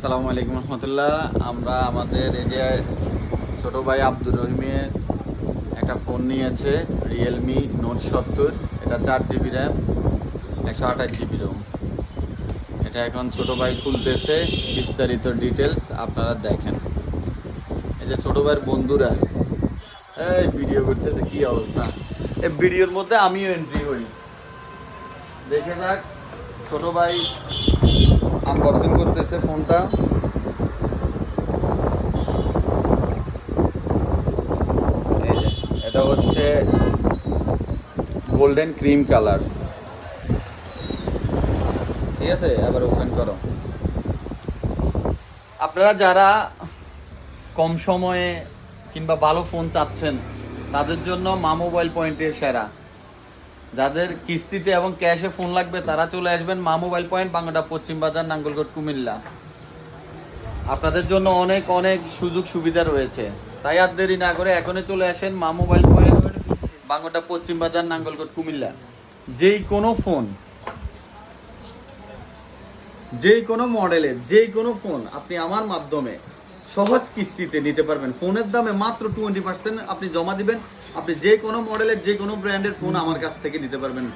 আসসালামু আলাইকুম রহমতুল্লাহ। আমরা আমাদের এই যে ছোট ভাই আব্দুর রহিমের একটা ফোন নিয়েছে, রিয়েলমি নোট 70। এটা 4 GB র্যাম, 128 GB রোম। এটা এখন ছোট ভাই খুলতেছে, বিস্তারিত ডিটেলস আপনারা দেখেন। এই যে ছোট ভাইয়ের বন্ধুরা এই ভিডিও করতেছে, কি অবস্থা! এই ভিডিওর মধ্যে আমিও এন্ট্রি হই। দেখে যাক, ছোট ভাই আনবক্সিং করতেছে ফোনটা। এই যে এটা হচ্ছে গোল্ডেন ক্রিম কালার, ঠিক আছে? এবার ওপেন করো। আপনারা যারা কম সময়ে কিংবা ভালো ফোন চাচ্ছেন তাদের জন্য মা মোবাইল পয়েন্টের সেরা। যাদের কিস্তিতে এবং ক্যাশে ফোন লাগবে তারা চলে আসবেন মা মোবাইল পয়েন্ট, বাঙ্গাটা পশ্চিম বাজার, নাঙ্গলকোট, কুমিল্লা। আপনাদের জন্য অনেক অনেক সুযোগ সুবিধা রয়েছে, তাই আর দেরি না করে এখনই চলে আসেন মা মোবাইল পয়েন্ট, বাঙ্গাটা পশ্চিম বাজার, নাঙ্গলকোট, কুমিল্লা। যেই কোনো ফোন, যেই কোনো মডেলের যেই কোনো ফোন আপনি আমার মাধ্যমে সহজ কিস্তিতে নিতে পারবেন। ফোনের দামে মাত্র 20% আপনি জমা দিবেন, আপনি যে কোনো মডেলের যে কোনো ব্র্যান্ডের ফোন আমার কাছ থেকে নিতে পারবেন।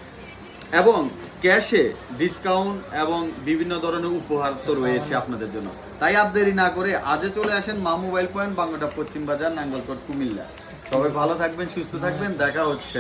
এবং ক্যাশে ডিসকাউন্ট এবং বিভিন্ন ধরনের উপহার তো রয়েছে আপনাদের জন্য। তাই আর দেরি না করে আজই চলে আসেন মা মোবাইল পয়েন্ট, বাঙ্গাটা পশ্চিম বাজার, নাঙ্গলকোট, কুমিল্লা। সবাই ভালো থাকবেন, সুস্থ থাকবেন, দেখা হচ্ছে।